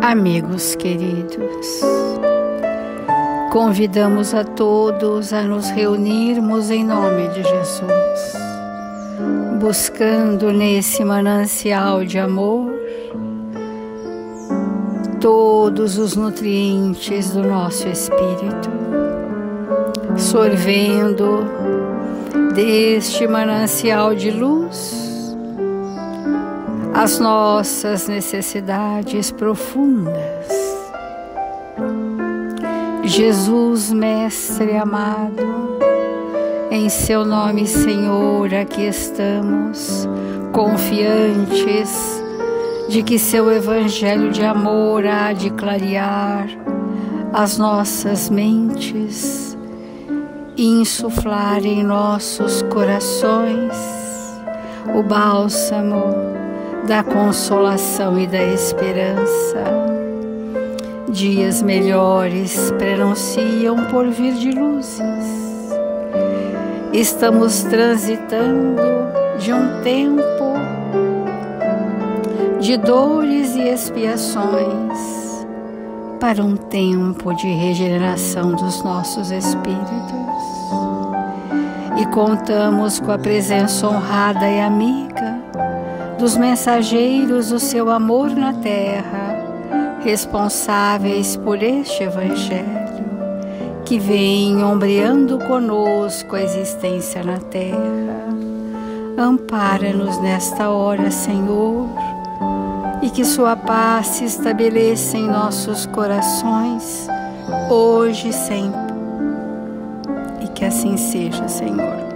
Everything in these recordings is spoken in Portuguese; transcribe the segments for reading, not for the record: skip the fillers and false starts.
Amigos queridos, convidamos a todos a nos reunirmos em nome de Jesus, buscando nesse manancial de amor todos os nutrientes do nosso espírito, sorvendo deste manancial de luz as nossas necessidades profundas. Jesus, Mestre amado, em seu nome, Senhor, aqui estamos, confiantes de que seu Evangelho de amor há de clarear as nossas mentes e insuflar em nossos corações o bálsamo da consolação e da esperança. Dias melhores prenunciam por vir de luzes. Estamos transitando de um tempo de dores e expiações para um tempo de regeneração dos nossos espíritos. E contamos com a presença honrada e amiga dos mensageiros do seu amor na terra, responsáveis por este Evangelho, que vem ombreando conosco a existência na terra. Ampara-nos nesta hora, Senhor, e que sua paz se estabeleça em nossos corações, hoje e sempre. E que assim seja, Senhor.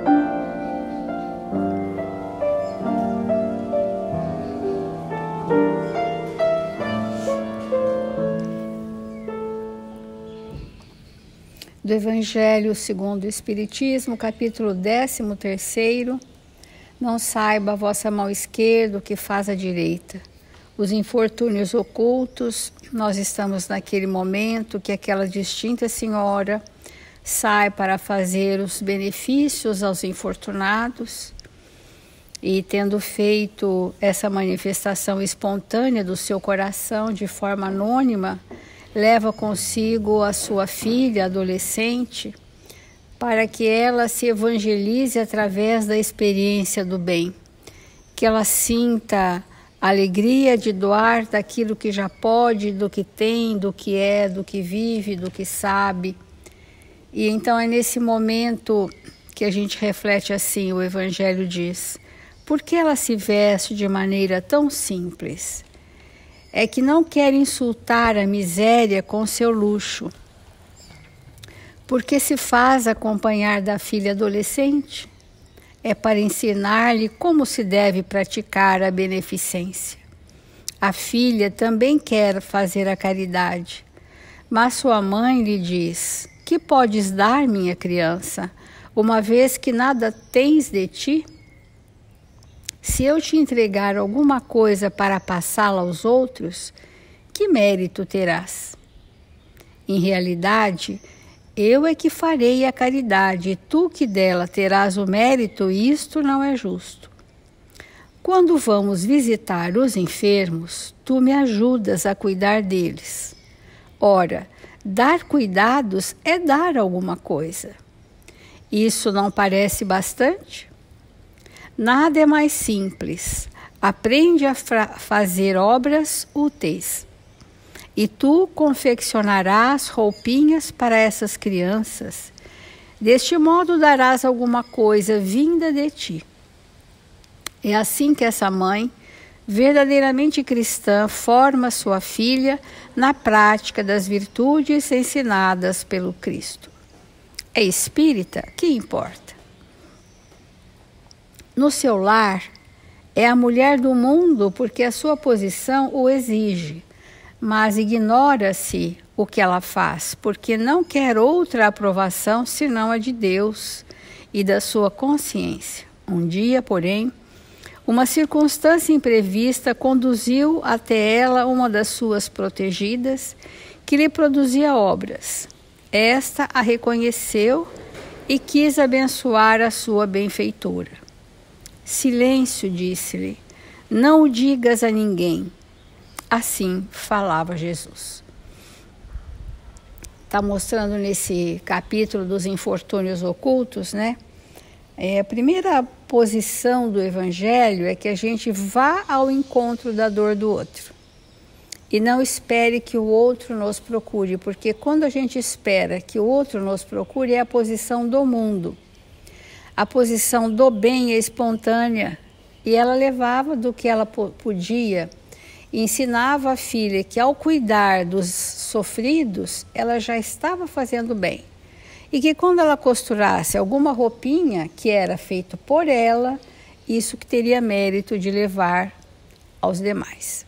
Do Evangelho segundo o Espiritismo, capítulo 13º, não saiba a vossa mão esquerda o que faz a direita. Os infortúnios ocultos, nós estamos naquele momento que aquela distinta senhora sai para fazer os benefícios aos infortunados e, tendo feito essa manifestação espontânea do seu coração de forma anônima, leva consigo a sua filha adolescente para que ela se evangelize através da experiência do bem, que ela sinta a alegria de doar daquilo que já pode, do que tem, do que é, do que vive, do que sabe. E então é nesse momento que a gente reflete assim, o Evangelho diz: por que ela se veste de maneira tão simples? É que não quer insultar a miséria com seu luxo, porque se faz acompanhar da filha adolescente. É para ensinar-lhe como se deve praticar a beneficência. A filha também quer fazer a caridade, mas sua mãe lhe diz: que podes dar, minha criança, uma vez que nada tens de ti? Se eu te entregar alguma coisa para passá-la aos outros, que mérito terás? Em realidade, eu é que farei a caridade, e tu que dela terás o mérito, isto não é justo. Quando vamos visitar os enfermos, tu me ajudas a cuidar deles. Ora, dar cuidados é dar alguma coisa. Isso não parece bastante? Nada é mais simples. Aprende a fazer obras úteis. E tu confeccionarás roupinhas para essas crianças. Deste modo darás alguma coisa vinda de ti. É assim que essa mãe, verdadeiramente cristã, forma sua filha na prática das virtudes ensinadas pelo Cristo. É espírita? Que importa? No seu lar, é a mulher do mundo porque a sua posição o exige, mas ignora-se o que ela faz, porque não quer outra aprovação senão a de Deus e da sua consciência. Um dia, porém, uma circunstância imprevista conduziu até ela uma das suas protegidas, que lhe produzia obras. Esta a reconheceu e quis abençoar a sua benfeitora. Silêncio, disse-lhe, não o digas a ninguém. Assim falava Jesus. Está mostrando nesse capítulo dos infortúnios ocultos, né? A primeira posição do Evangelho é que a gente vá ao encontro da dor do outro e não espere que o outro nos procure, porque quando a gente espera que o outro nos procure é a posição do mundo. A posição do bem é espontânea e ela levava do que ela podia e ensinava a filha que ao cuidar dos sofridos ela já estava fazendo bem. E que quando ela costurasse alguma roupinha que era feito por ela, isso que teria mérito de levar aos demais.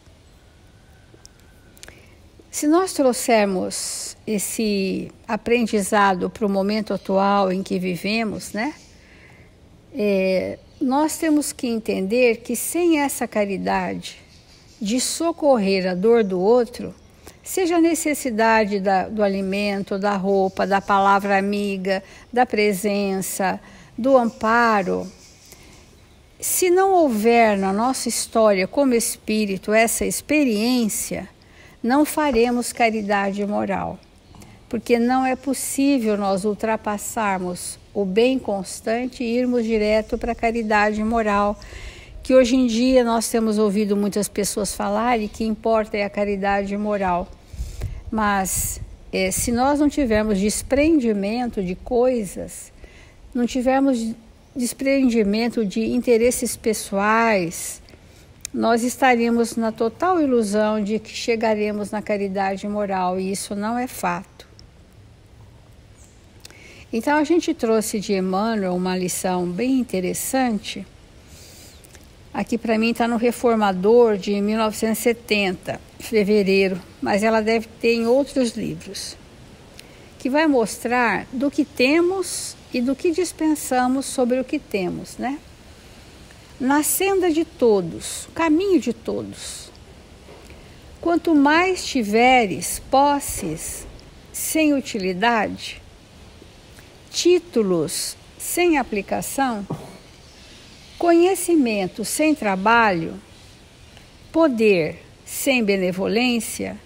Se nós trouxermos esse aprendizado para o momento atual em que vivemos, né? Nós temos que entender que sem essa caridade de socorrer a dor do outro, seja a necessidade do alimento, da roupa, da palavra amiga, da presença, do amparo. Se não houver na nossa história como espírito essa experiência, não faremos caridade moral, porque não é possível nós ultrapassarmos o bem constante e irmos direto para a caridade moral, que hoje em dia nós temos ouvido muitas pessoas falarem que importa é a caridade moral. Mas se nós não tivermos desprendimento de coisas, não tivermos desprendimento de interesses pessoais, nós estaríamos na total ilusão de que chegaremos na caridade moral, e isso não é fato. Então a gente trouxe de Emmanuel uma lição bem interessante. Aqui para mim está no Reformador de 1970, fevereiro, mas ela deve ter em outros livros, que vai mostrar do que temos e do que dispensamos sobre o que temos, né? Na senda de todos, caminho de todos. Quanto mais tiveres posses sem utilidade, títulos sem aplicação, conhecimento sem trabalho, poder sem benevolência,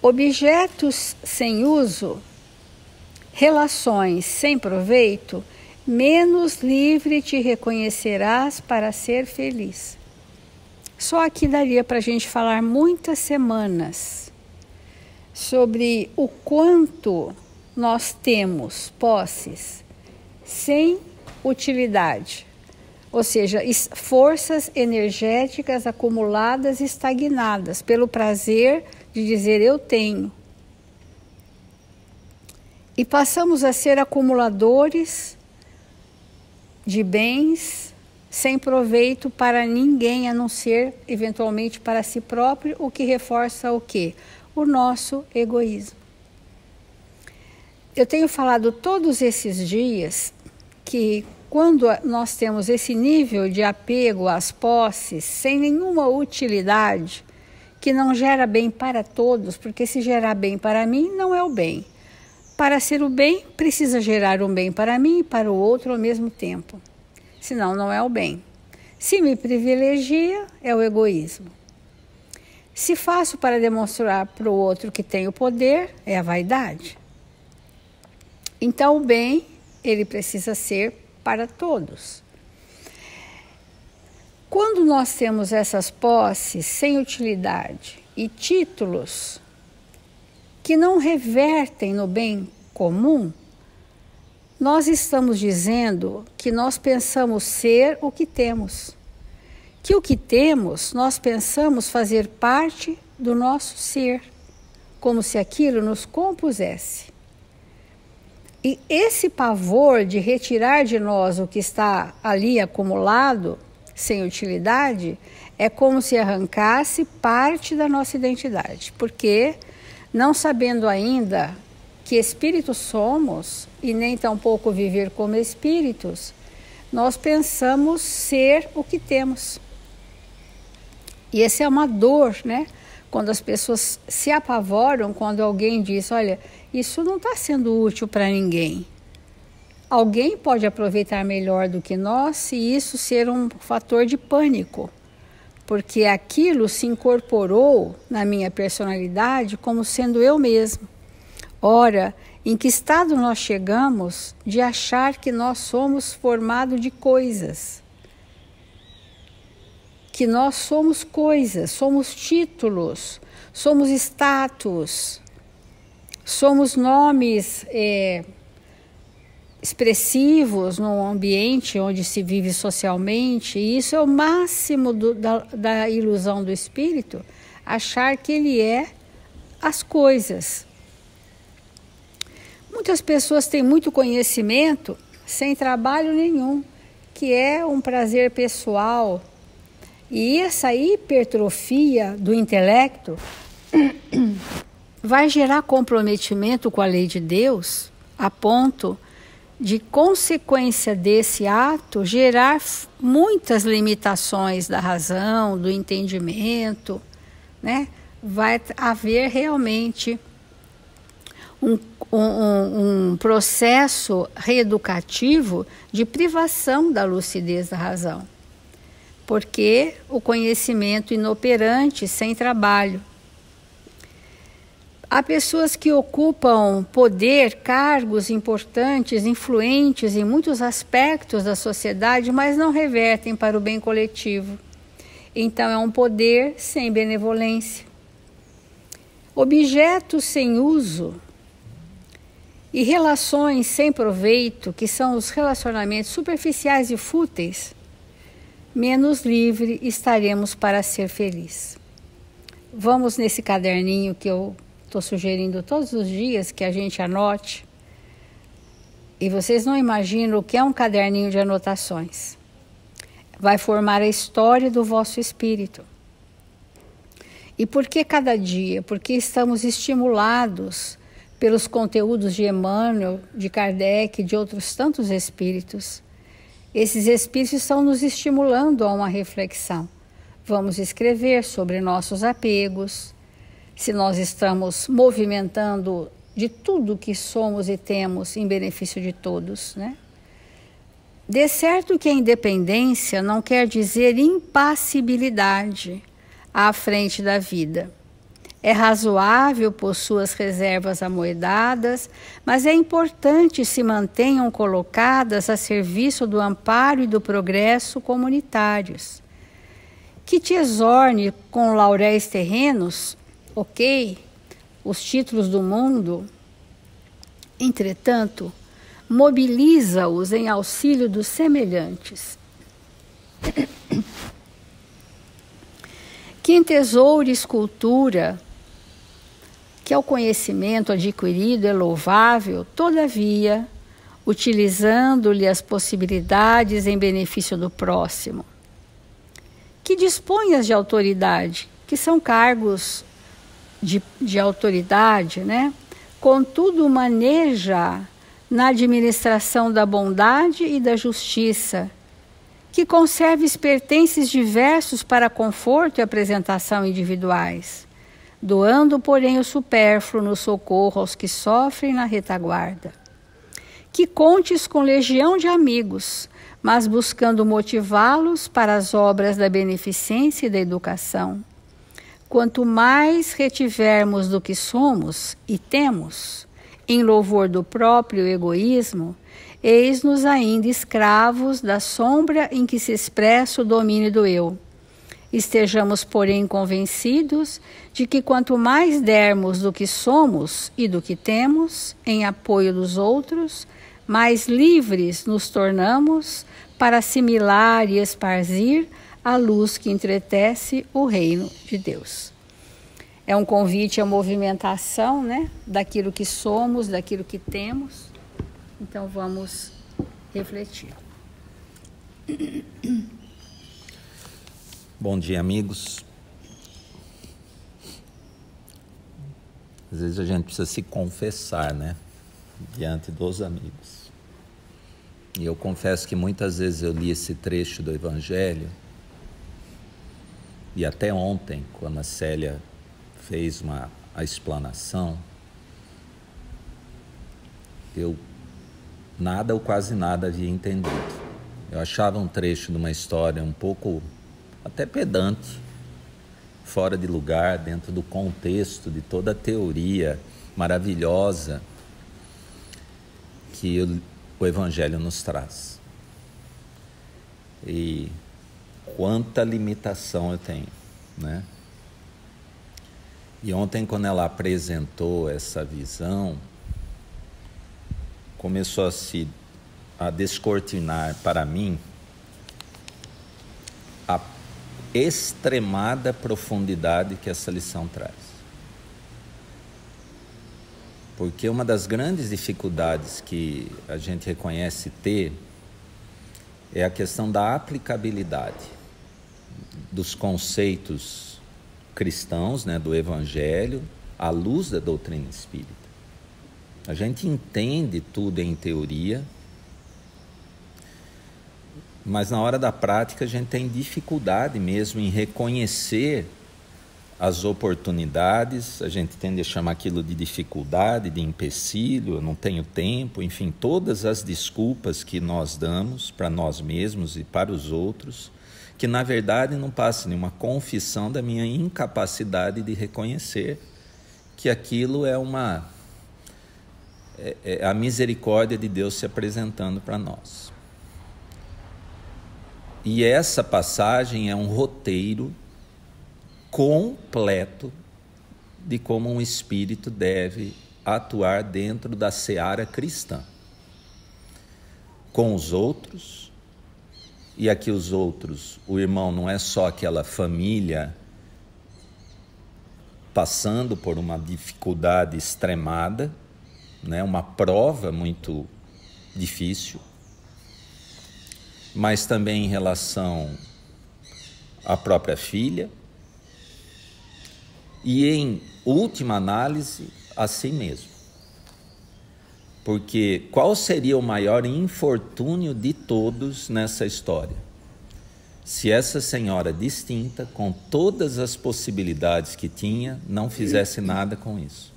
objetos sem uso, relações sem proveito, menos livre te reconhecerás para ser feliz. Só aqui daria para a gente falar muitas semanas sobre o quanto nós temos posses sem utilidade. Ou seja, forças energéticas acumuladas e estagnadas pelo prazer de dizer eu tenho. E passamos a ser acumuladores de bens sem proveito para ninguém, a não ser eventualmente para si próprio, o que reforça o quê? O nosso egoísmo. Eu tenho falado todos esses dias que quando nós temos esse nível de apego às posses, sem nenhuma utilidade, que não gera bem para todos, porque se gerar bem para mim, não é o bem. Para ser o bem, precisa gerar um bem para mim e para o outro ao mesmo tempo. Senão, não é o bem. Se me privilegia, é o egoísmo. Se faço para demonstrar para o outro que tenho poder, é a vaidade. Então, o bem, ele precisa ser para todos. Quando nós temos essas posses sem utilidade e títulos que não revertem no bem comum, nós estamos dizendo que nós pensamos ser o que temos. Que o que temos, nós pensamos fazer parte do nosso ser, como se aquilo nos compusesse. E esse pavor de retirar de nós o que está ali acumulado, sem utilidade, é como se arrancasse parte da nossa identidade. Porque, não sabendo ainda que espíritos somos, e nem tampouco viver como espíritos, nós pensamos ser o que temos. E essa é uma dor, né? Quando as pessoas se apavoram, quando alguém diz, olha, isso não está sendo útil para ninguém. Alguém pode aproveitar melhor do que nós, e isso ser um fator de pânico. porque aquilo se incorporou na minha personalidade como sendo eu mesmo. Ora, em que estado nós chegamos de achar que nós somos formados de coisas? Que nós somos coisas, somos títulos, somos status, somos nomes expressivos no ambiente onde se vive socialmente, e isso é o máximo da ilusão do espírito, achar que ele é as coisas. Muitas pessoas têm muito conhecimento sem trabalho nenhum, que é um prazer pessoal, e essa hipertrofia do intelecto vai gerar comprometimento com a lei de Deus, a ponto de consequência desse ato gerar muitas limitações da razão, do entendimento, né? Vai haver realmente um processo reeducativo de privação da lucidez da razão, porque o conhecimento inoperante, sem trabalho. Há pessoas que ocupam poder, cargos importantes, influentes em muitos aspectos da sociedade, mas não revertem para o bem coletivo. Então é um poder sem benevolência. Objetos sem uso e relações sem proveito, que são os relacionamentos superficiais e fúteis, menos livre estaremos para ser feliz. Vamos nesse caderninho que eu estou sugerindo todos os dias que a gente anote. E vocês não imaginam o que é um caderninho de anotações. Vai formar a história do vosso espírito. E por que cada dia? Porque estamos estimulados pelos conteúdos de Emmanuel, de Kardec e de outros tantos espíritos. Esses espíritos estão nos estimulando a uma reflexão. Vamos escrever sobre nossos apegos, se nós estamos movimentando de tudo que somos e temos em benefício de todos, né? De certo que a independência não quer dizer impassibilidade à frente da vida. É razoável por suas reservas amoedadas, mas é importante se mantenham colocadas a serviço do amparo e do progresso comunitários. Que te exorne com lauréis terrenos, ok, os títulos do mundo, entretanto, mobiliza-os em auxílio dos semelhantes. Que entesoures cultura, que é o conhecimento adquirido é louvável, todavia, utilizando-lhe as possibilidades em benefício do próximo. Que disponhas de autoridade, que são cargos de autoridade, né? Contudo, maneja na administração da bondade e da justiça, que conserves pertences diversos para conforto e apresentação individuais, doando, porém, o supérfluo no socorro aos que sofrem na retaguarda. Que contes com legião de amigos, mas buscando motivá-los para as obras da beneficência e da educação. Quanto mais retivermos do que somos e temos, em louvor do próprio egoísmo, eis-nos ainda escravos da sombra em que se expressa o domínio do eu. Estejamos, porém, convencidos de que quanto mais dermos do que somos e do que temos, em apoio dos outros, mais livres nos tornamos para assimilar e esparzir a luz que entretece o reino de Deus. É um convite à movimentação, né, daquilo que somos, daquilo que temos. Então vamos refletir. Bom dia, amigos. Às vezes a gente precisa se confessar, né, diante dos amigos. E eu confesso que muitas vezes eu li esse trecho do Evangelho, e até ontem, quando a Célia fez a explanação, eu nada ou quase nada havia entendido. Eu achava um trecho de uma história um pouco até pedante, fora de lugar, dentro do contexto de toda a teoria maravilhosa que o Evangelho nos traz. E quanta limitação eu tenho, né? E ontem, quando ela apresentou essa visão, começou a descortinar para mim a extremada profundidade que essa lição traz. Porque uma das grandes dificuldades que a gente reconhece ter é a questão da aplicabilidade dos conceitos cristãos, né, do Evangelho, à luz da doutrina espírita. A gente entende tudo em teoria, mas na hora da prática a gente tem dificuldade mesmo em reconhecer as oportunidades. A gente tende a chamar aquilo de dificuldade, de empecilho, eu não tenho tempo, enfim, todas as desculpas que nós damos para nós mesmos e para os outros, que na verdade não passa de uma confissão da minha incapacidade de reconhecer que aquilo é a misericórdia de Deus se apresentando para nós. E essa passagem é um roteiro completo de como um espírito deve atuar dentro da seara cristã, com os outros. E aqui os outros, o irmão não é só aquela família passando por uma dificuldade extremada, né, uma prova muito difícil, mas também em relação à própria filha e, em última análise, a si mesmo. Porque qual seria o maior infortúnio de todos nessa história? Se essa senhora distinta, com todas as possibilidades que tinha, não fizesse nada com isso.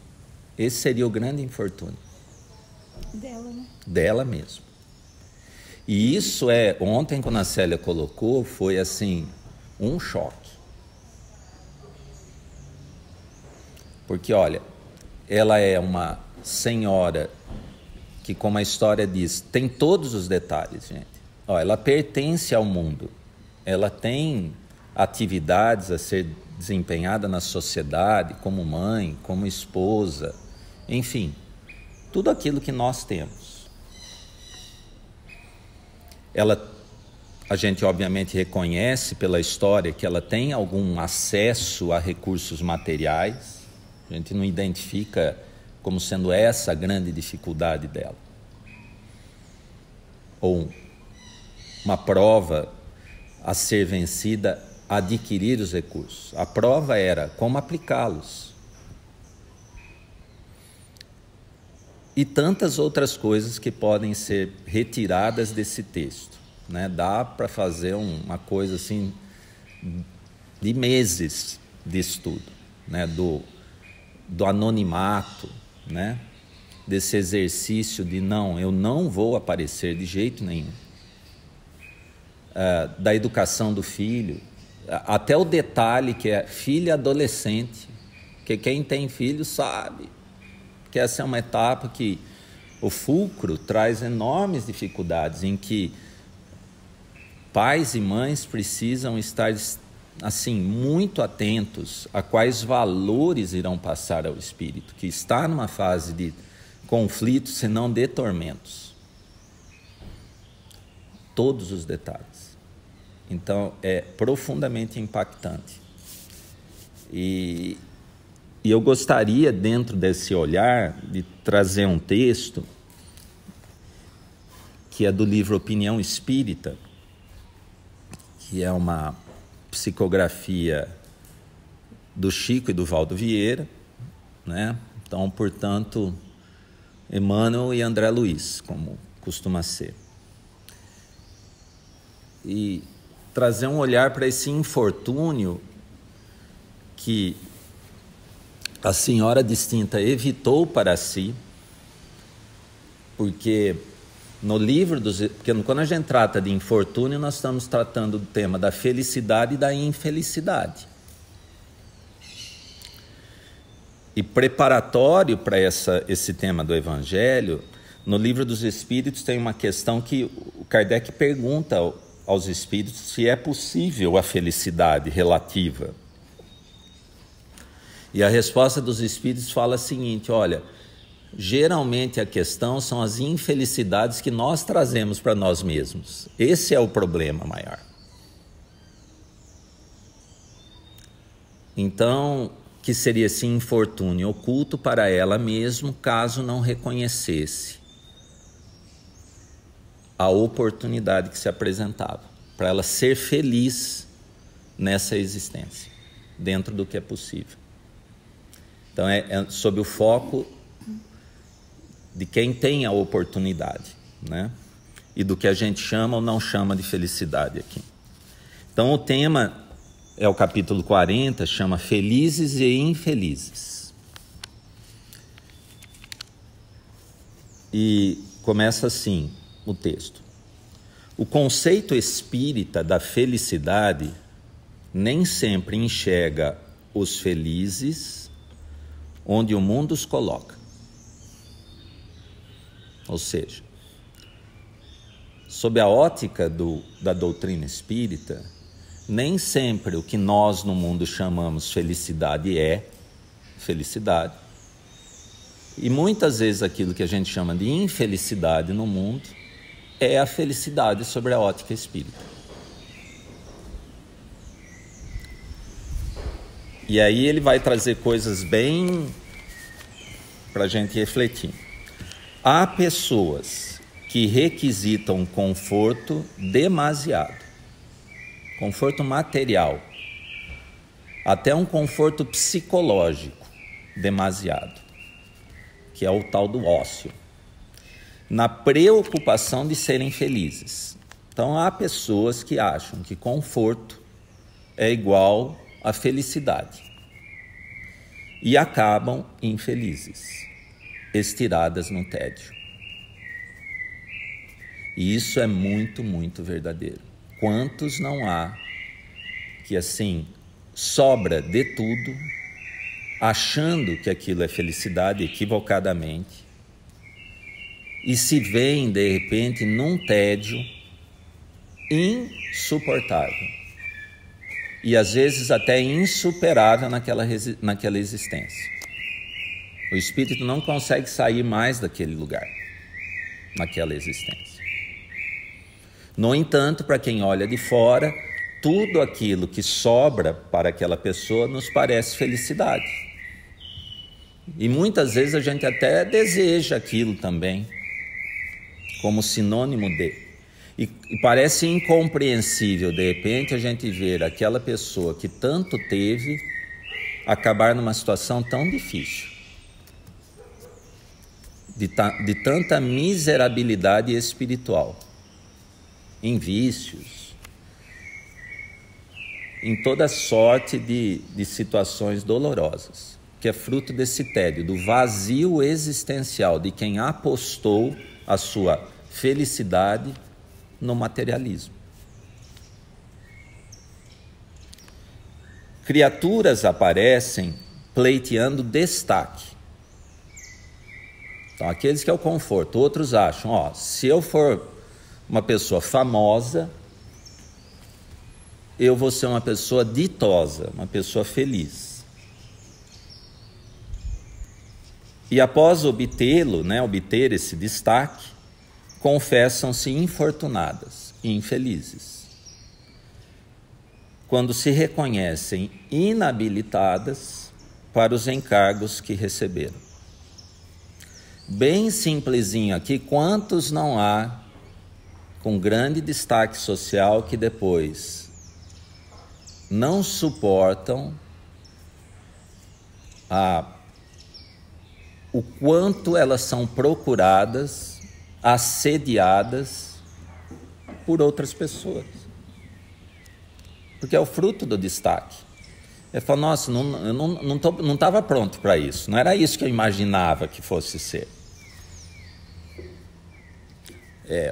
Esse seria o grande infortúnio. Dela, né? Dela mesmo. E isso ontem quando a Célia colocou, foi assim, um choque. Porque, olha, ela é uma senhora que, como a história diz, tem todos os detalhes, gente. Ela pertence ao mundo, ela tem atividades a ser desempenhada na sociedade, como mãe, como esposa, enfim, tudo aquilo que nós temos. A gente obviamente reconhece pela história que ela tem algum acesso a recursos materiais, a gente não identifica como sendo essa a grande dificuldade dela. Ou uma prova a ser vencida, adquirir os recursos. A prova era como aplicá-los. E tantas outras coisas que podem ser retiradas desse texto, né? Dá para fazer uma coisa assim de meses de estudo, né? Do anonimato, né? Desse exercício de eu não vou aparecer de jeito nenhum. Da educação do filho, até o detalhe que é filho adolescente, que quem tem filho sabe que essa é uma etapa que o fulcro traz enormes dificuldades, em que pais e mães precisam estar assim muito atentos a quais valores irão passar ao espírito, que está numa fase de conflitos, se não de tormentos. Todos os detalhes. Então, é profundamente impactante. E eu gostaria, dentro desse olhar, de trazer um texto que é do livro Opinião Espírita, que é uma psicografia do Chico e do Valdo Vieira, né? Então, portanto, Emmanuel e André Luiz, como costuma ser. E trazer um olhar para esse infortúnio que a senhora distinta evitou para si, porque No livro porque quando a gente trata de infortúnio, nós estamos tratando do tema da felicidade e da infelicidade. E preparatório para esse tema do Evangelho, no Livro dos Espíritos tem uma questão que o Kardec pergunta aos espíritos se é possível a felicidade relativa. E a resposta dos espíritos fala o seguinte: olha, geralmente a questão são as infelicidades que nós trazemos para nós mesmos. Esse é o problema maior. Então, que seria esse infortúnio oculto para ela mesma, caso não reconhecesse a oportunidade que se apresentava, para ela ser feliz nessa existência, dentro do que é possível. Então é sob o foco de quem tem a oportunidade, né? E do que a gente chama ou não chama de felicidade aqui. Então o tema é o capítulo 40, chama Felizes e Infelizes. E começa assim o texto: o conceito espírita da felicidade nem sempre enxerga os felizes onde o mundo os coloca. Ou seja, sob a ótica da doutrina espírita, nem sempre o que nós no mundo chamamos felicidade é felicidade. E muitas vezes aquilo que a gente chama de infelicidade no mundo é a felicidade sobre a ótica espírita. E aí ele vai trazer coisas bem para a gente refletir. Há pessoas que requisitam conforto demasiado, conforto material, até um conforto psicológico demasiado, que é o tal do ócio, na preocupação de serem felizes. Então há pessoas que acham que conforto é igual a felicidade e acabam infelizes, estiradas no tédio. E isso é muito, muito verdadeiro. Quantos não há que assim sobra de tudo, achando que aquilo é felicidade equivocadamente, e se veem de repente num tédio insuportável e às vezes até insuperável naquela existência. O espírito não consegue sair mais daquele lugar, naquela existência. No entanto, para quem olha de fora, tudo aquilo que sobra para aquela pessoa nos parece felicidade. E muitas vezes a gente até deseja aquilo também, como sinônimo de. E parece incompreensível, de repente, a gente ver aquela pessoa que tanto teve acabar numa situação tão difícil, de tanta miserabilidade espiritual, em vícios, em toda sorte de situações dolorosas, que é fruto desse tédio, do vazio existencial de quem apostou a sua felicidade no materialismo. Criaturas aparecem pleiteando destaque. Então, aqueles que é o conforto, outros acham, se eu for uma pessoa famosa, eu vou ser uma pessoa ditosa, uma pessoa feliz. E após obter esse destaque, confessam-se infortunadas e infelizes, quando se reconhecem inabilitadas para os encargos que receberam. Bem simplesinho aqui, quantos não há com grande destaque social que depois não suportam o quanto elas são procuradas, assediadas por outras pessoas, porque é o fruto do destaque. Eu falo, nossa, eu não estava pronto para isso, não era isso que eu imaginava que fosse ser.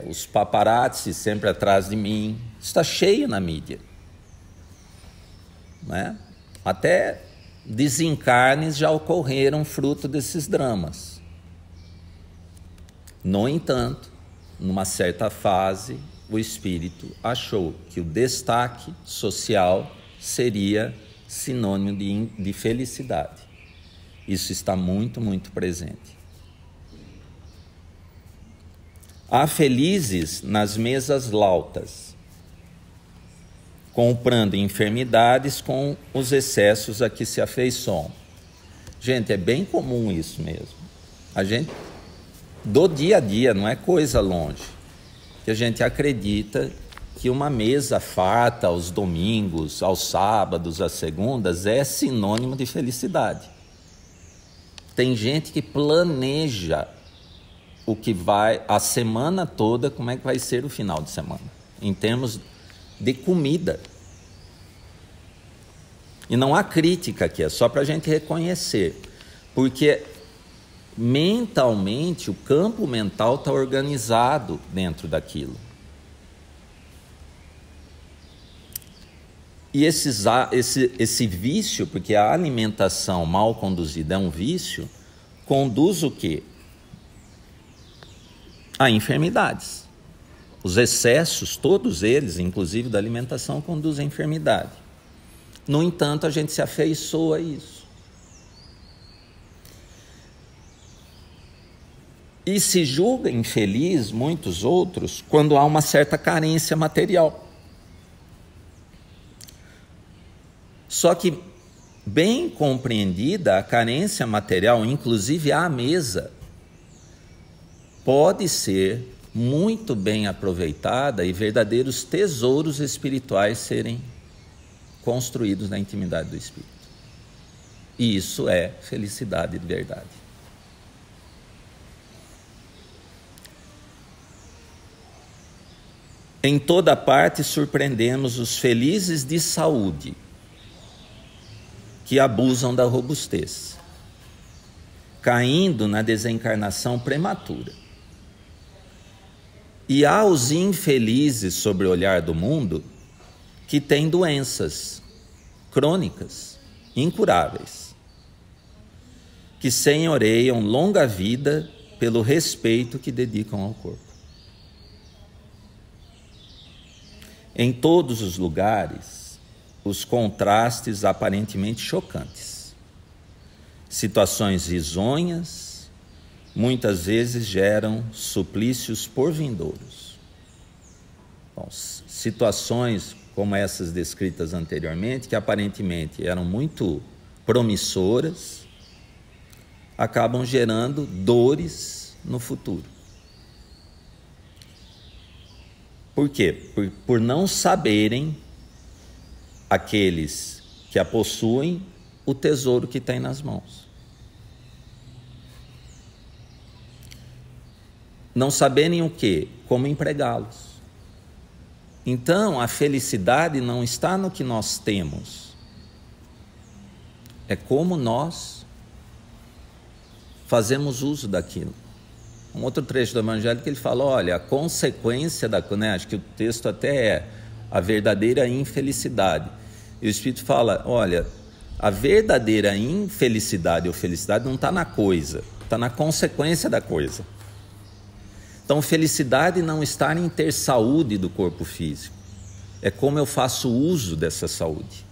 os paparazzi sempre atrás de mim. Está cheio na mídia, né? Até desencarnes já ocorreram fruto desses dramas. No entanto, numa certa fase, o espírito achou que o destaque social seria sinônimo de felicidade. Isso está muito, muito presente. Há felizes nas mesas lautas, comprando enfermidades com os excessos a que se afeiçoam. Gente, é bem comum isso mesmo. A gente, do dia a dia, não é coisa longe, que a gente acredita que uma mesa farta aos domingos, aos sábados, às segundas, é sinônimo de felicidade. Tem gente que planeja o que vai, a semana toda, como é que vai ser o final de semana, em termos de comida. E não há crítica aqui, é só para a gente reconhecer, porque mentalmente, o campo mental está organizado dentro daquilo. E esse vício, porque a alimentação mal conduzida é um vício, conduz o quê? A enfermidades. Os excessos, todos eles, inclusive da alimentação, conduzem à enfermidade. No entanto, a gente se afeiçoa a isso. E se julga infeliz, muitos outros, quando há uma certa carência material. Só que, bem compreendida, a carência material, inclusive à mesa, pode ser muito bem aproveitada e verdadeiros tesouros espirituais serem construídos na intimidade do Espírito. E isso é felicidade de verdade. Em toda parte surpreendemos os felizes de saúde, que abusam da robustez, caindo na desencarnação prematura. E há os infelizes sobre o olhar do mundo que têm doenças crônicas, incuráveis, que senhoreiam longa vida pelo respeito que dedicam ao corpo. Em todos os lugares, os contrastes aparentemente chocantes. Situações risonhas, muitas vezes geram suplícios por vindouros. Bom, situações como essas descritas anteriormente, que aparentemente eram muito promissoras, acabam gerando dores no futuro. Por quê? Por não saberem aqueles que a possuem o tesouro que tem nas mãos. Não saberem o quê? Como empregá-los. Então, a felicidade não está no que nós temos, é como nós fazemos uso daquilo. Um outro trecho do Evangelho que ele fala, olha, a consequência da... Né, acho que o texto até é a verdadeira infelicidade. E o Espírito fala, olha, a verdadeira infelicidade ou felicidade não está na coisa, está na consequência da coisa. Então, felicidade não está em ter saúde do corpo físico, é como eu faço uso dessa saúde,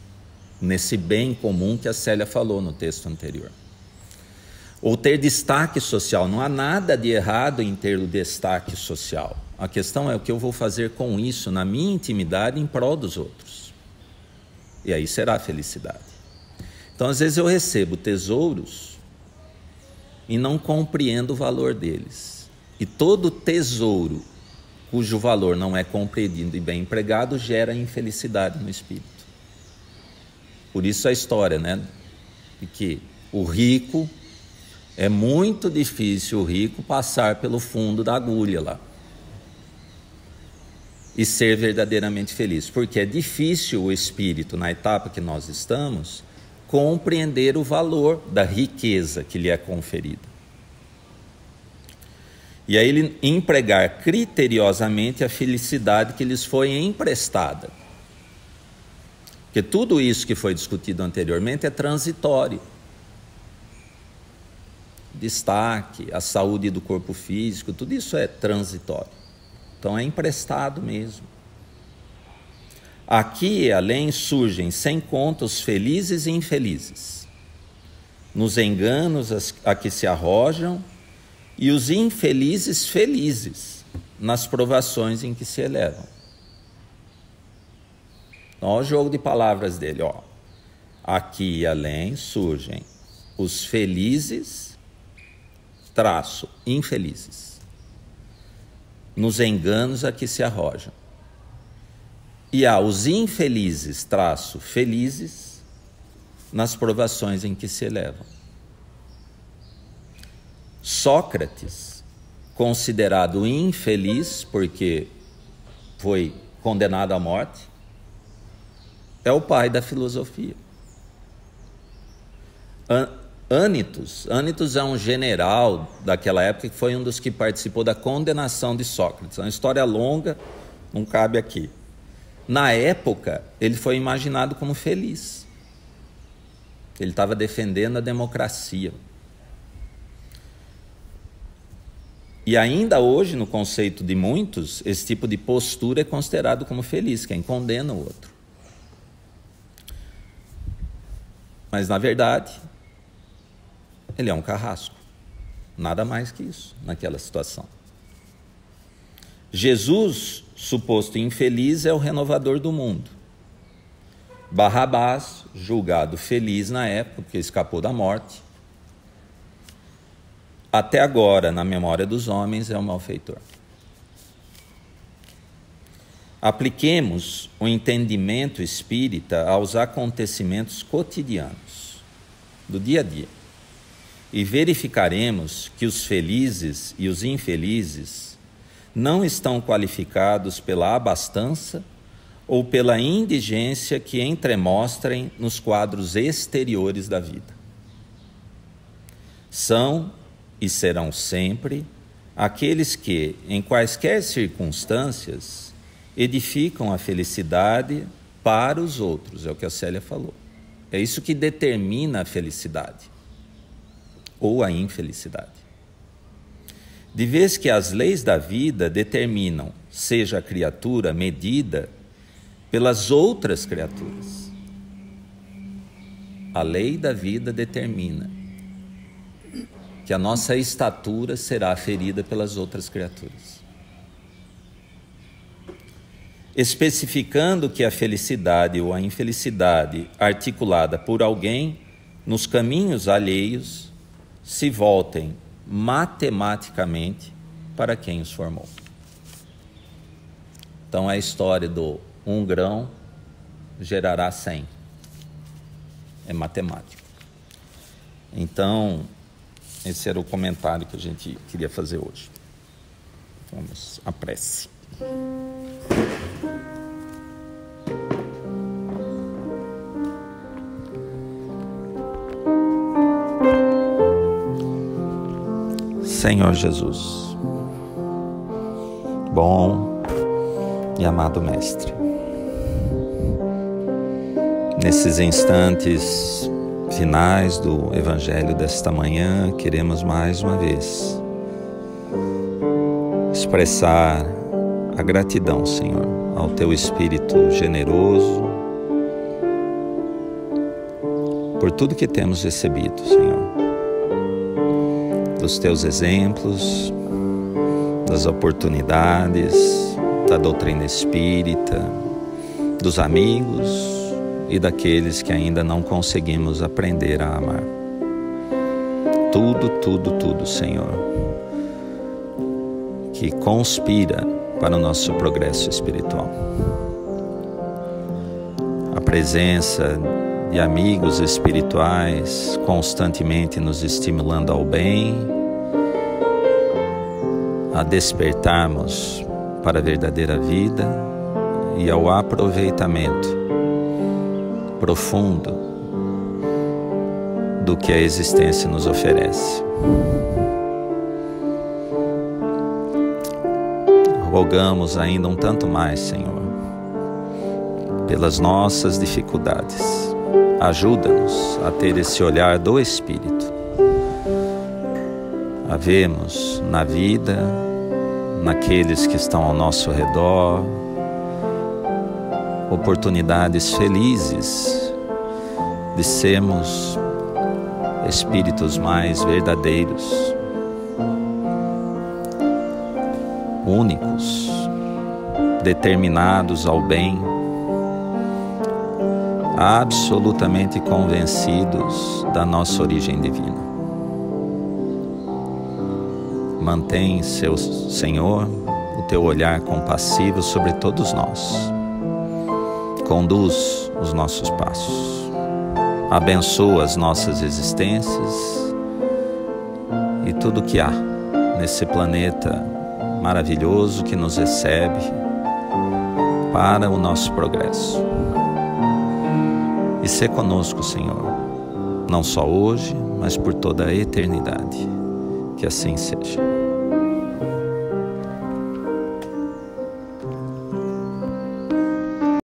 nesse bem comum que a Célia falou no texto anterior. Ou ter destaque social, não há nada de errado em ter o destaque social. A questão é o que eu vou fazer com isso na minha intimidade em prol dos outros. E aí será a felicidade. Então, às vezes eu recebo tesouros e não compreendo o valor deles. E todo tesouro cujo valor não é compreendido e bem empregado gera infelicidade no espírito. Por isso a história, né? De que o rico, é muito difícil o rico passar pelo fundo da agulha lá e ser verdadeiramente feliz, porque é difícil o espírito, na etapa que nós estamos, compreender o valor da riqueza que lhe é conferida. E aí ele empregar criteriosamente a felicidade que lhes foi emprestada. Porque tudo isso que foi discutido anteriormente é transitório. Destaque, a saúde do corpo físico, tudo isso é transitório. Então é emprestado mesmo. Aqui e além surgem sem conta os felizes e infelizes, nos enganos a que se arrojam, e os infelizes felizes nas provações em que se elevam. Então, olha o jogo de palavras dele. Ó. Aqui e além surgem os felizes, traço, infelizes, nos enganos a que se arrojam. E há os infelizes, traço, felizes, nas provações em que se elevam. Sócrates, considerado infeliz porque foi condenado à morte, é o pai da filosofia. Ânitos é um general daquela época que foi um dos que participou da condenação de Sócrates. É uma história longa, não cabe aqui. Na época, ele foi imaginado como feliz. Ele estava defendendo a democracia. E ainda hoje, no conceito de muitos, esse tipo de postura é considerado como feliz, quem condena o outro. Mas, na verdade, ele é um carrasco. Nada mais que isso, naquela situação. Jesus, suposto infeliz, é o renovador do mundo. Barrabás, julgado feliz na época, porque escapou da morte, até agora, na memória dos homens, é o malfeitor. Apliquemos o entendimento espírita aos acontecimentos cotidianos, do dia a dia, e verificaremos que os felizes e os infelizes não estão qualificados pela abastança ou pela indigência que entremostrem nos quadros exteriores da vida. São e serão sempre aqueles que, em quaisquer circunstâncias, edificam a felicidade para os outros, é o que a Célia falou. É isso que determina a felicidade ou a infelicidade. De vez que as leis da vida determinam, seja a criatura medida pelas outras criaturas. A lei da vida determina que a nossa estatura será aferida pelas outras criaturas. Especificando que a felicidade ou a infelicidade articulada por alguém nos caminhos alheios se voltem matematicamente para quem os formou. Então a história do 1 grão gerará 100. É matemático. Então, esse era o comentário que a gente queria fazer hoje. Vamos à prece. Senhor Jesus, bom e amado Mestre, nesses instantes finais do Evangelho desta manhã, queremos mais uma vez expressar a gratidão, Senhor, ao Teu Espírito generoso, por tudo que temos recebido, Senhor, dos Teus exemplos, das oportunidades, da doutrina espírita, dos amigos e daqueles que ainda não conseguimos aprender a amar. Tudo, Senhor, que conspira para o nosso progresso espiritual. A presença de amigos espirituais constantemente nos estimulando ao bem, a despertarmos para a verdadeira vida e ao aproveitamento profundo do que a existência nos oferece. rogamos ainda um tanto mais, Senhor, pelas nossas dificuldades. Ajuda-nos a ter esse olhar do Espírito, a vermos na vida, naqueles que estão ao nosso redor, oportunidades felizes de sermos espíritos mais verdadeiros, únicos, determinados ao bem, absolutamente convencidos da nossa origem divina. Mantém, Senhor, o teu olhar compassivo sobre todos nós. Conduz os nossos passos. Abençoa as nossas existências e tudo que há nesse planeta maravilhoso que nos recebe para o nosso progresso. E sê conosco, Senhor, não só hoje, mas por toda a eternidade. Que assim seja.